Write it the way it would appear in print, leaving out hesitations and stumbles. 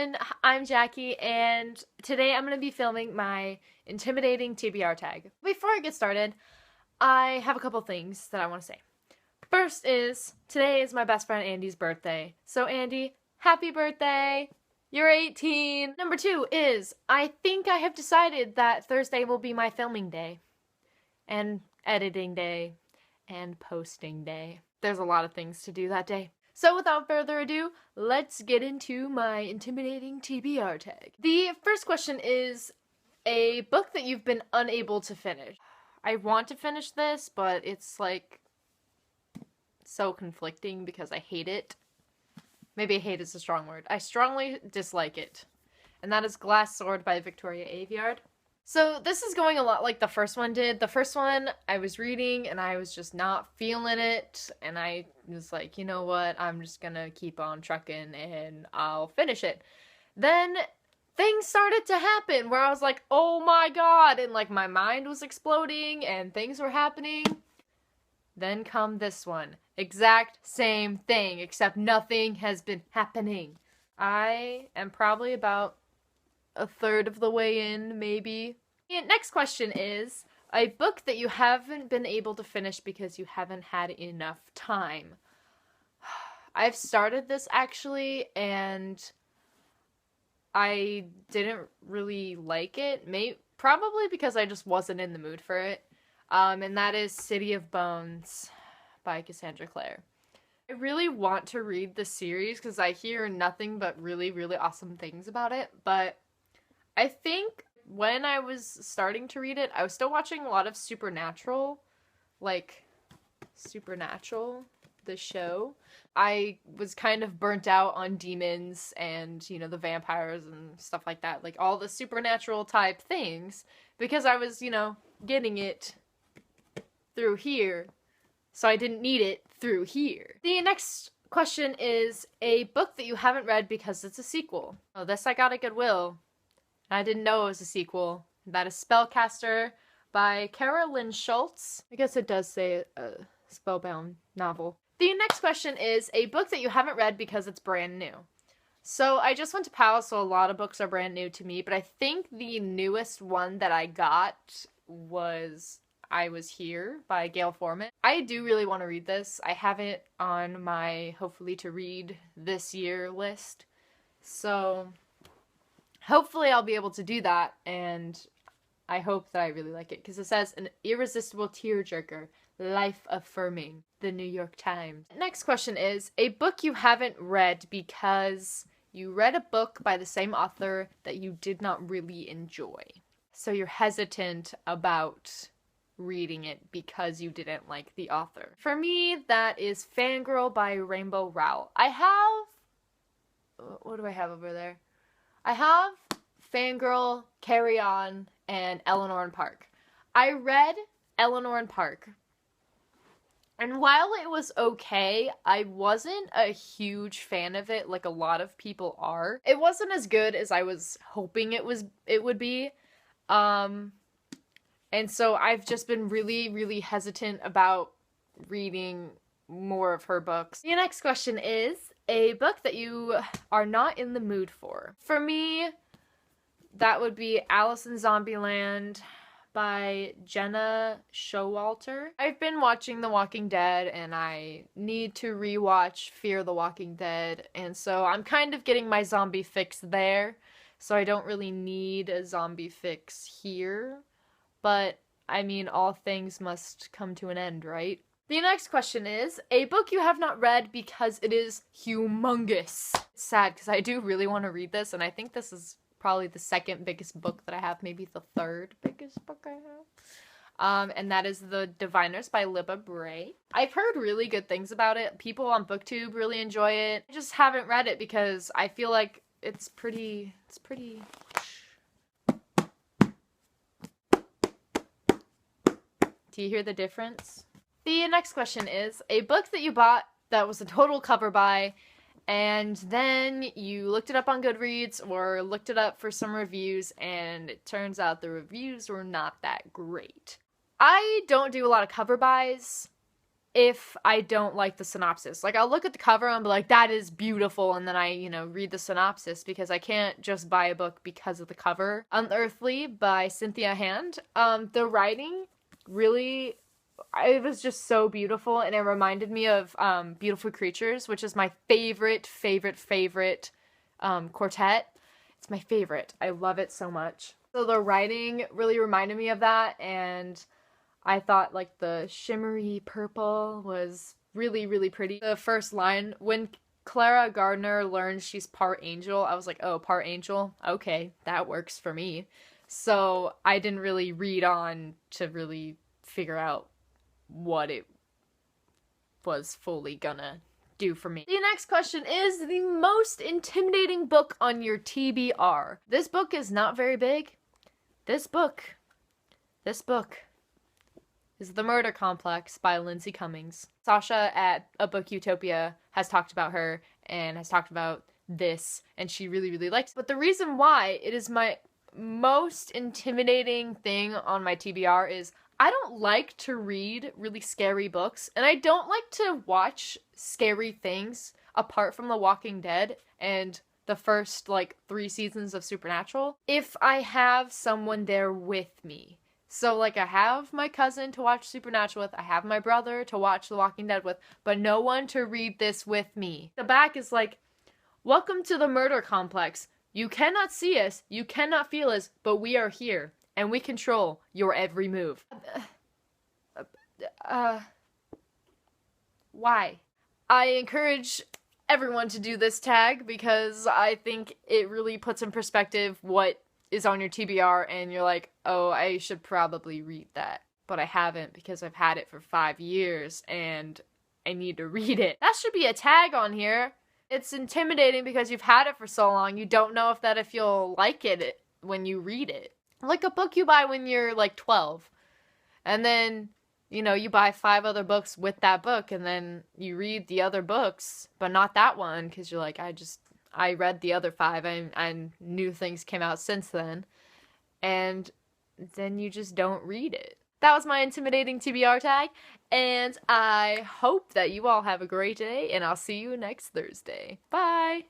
everyone, I'm Jackie, and today I'm going to be filming my intimidating TBR tag. Before I get started, I have a couple things that I want to say. First is, today is my best friend Andy's birthday. So Andy, happy birthday! You're 18! Number 2 is, I think I have decided that Thursday will be my filming day. And editing day. And posting day. There's a lot of things to do that day. So without further ado, let's get into my intimidating TBR tag. The first question is a book that you've been unable to finish. I want to finish this, but it's like so conflicting because I hate it. Maybe hate is a strong word. I strongly dislike it. And that is Glass Sword by Victoria Aveyard. So this is going a lot like the first one did. The first one I was reading and I was just not feeling it, and I was like, you know what, I'm just gonna keep on trucking and I'll finish it. Then things started to happen where I was like, oh my god, and like my mind was exploding and things were happening. Then come this one. Exact same thing, except nothing has been happening. I am probably about a third of the way in, maybe. And next question is a book that you haven't been able to finish because you haven't had enough time. I've started this actually, and I didn't really like it. Probably because I just wasn't in the mood for it. And that is City of Bones by Cassandra Clare. I really want to read the series because I hear nothing but really, really awesome things about it, but I think when I was starting to read it, I was still watching a lot of Supernatural, the show. I was kind of burnt out on demons and, you know, the vampires and stuff like that, like all the supernatural type things, because I was, you know, getting it through here, so I didn't need it through here. The next question is a book that you haven't read because it's a sequel. Oh, this I got at Goodwill. I didn't know it was a sequel. That is Spellcaster by Carolyn Schultz. I guess it does say a spellbound novel. The next question is a book that you haven't read because it's brand new. So I just went to PAL, so a lot of books are brand new to me, but I think the newest one that I got was I Was Here by Gail Forman. I do really want to read this. I have it on my hopefully to read this year list. So hopefully I'll be able to do that, and I hope that I really like it, because it says an irresistible tearjerker, life-affirming, the New York Times. Next question is a book you haven't read because you read a book by the same author that you did not really enjoy. So you're hesitant about reading it because you didn't like the author. For me, that is Fangirl by Rainbow Rowell. What do I have over there? I have Fangirl, Carry On, and Eleanor and Park. I read Eleanor and Park, and while it was okay, I wasn't a huge fan of it like a lot of people are. It wasn't as good as I was hoping it would be. And so I've just been really, really hesitant about reading more of her books. The next question is a book that you are not in the mood for. For me, that would be Alice in Zombieland by Jenna Showalter. I've been watching The Walking Dead, and I need to rewatch Fear the Walking Dead, and so I'm kind of getting my zombie fix there, so I don't really need a zombie fix here. But, I mean, all things must come to an end, right? The next question is a book you have not read because it is humongous. It's sad because I do really want to read this, and I think this is probably the second biggest book that I have, maybe the third biggest book I have. And that is The Diviners by Libba Bray. I've heard really good things about it. People on BookTube really enjoy it. I just haven't read it because I feel like it's pretty. Do you hear the difference? The next question is a book that you bought that was a total cover buy, and then you looked it up on Goodreads or looked it up for some reviews, and it turns out the reviews were not that great. I don't do a lot of cover buys, if I don't like the synopsis. Like, I'll look at the cover and be like, that is beautiful, and then I, you know, read the synopsis, because I can't just buy a book because of the cover. Unearthly by Cynthia Hand. The writing really, it was just so beautiful, and it reminded me of Beautiful Creatures, which is my favorite quartet. It's my favorite. I love it so much. So the writing really reminded me of that, and I thought like the shimmery purple was really, really pretty. The first line, when Clara Gardner learns she's part angel, I was like, oh, part angel? Okay, that works for me. So I didn't really read on to really figure out what it was fully gonna do for me. The next question is the most intimidating book on your TBR. This book is not very big. This book is The Murder Complex by Lindsay Cummings. Sasha at A Book Utopia has talked about her and has talked about this, and she really, really likes it. But the reason why it is my most intimidating thing on my TBR is I don't like to read really scary books, and I don't like to watch scary things apart from The Walking Dead and the first, like, 3 seasons of Supernatural if I have someone there with me. So, like, I have my cousin to watch Supernatural with, I have my brother to watch The Walking Dead with, but no one to read this with me. The back is like, welcome to the murder complex. You cannot see us, you cannot feel us, but we are here, and we control your every move. Why? I encourage everyone to do this tag because I think it really puts in perspective what is on your TBR, and you're like, oh, I should probably read that. But I haven't because I've had it for 5 years and I need to read it. That should be a tag on here. It's intimidating because you've had it for so long, you don't know if you'll like it when you read it. Like a book you buy when you're like 12. And then, you know, you buy 5 other books with that book, and then you read the other books, but not that one, because you're like, I read the other 5 and new things came out since then, and then you just don't read it. That was my intimidating TBR tag, and I hope that you all have a great day, and I'll see you next Thursday. Bye!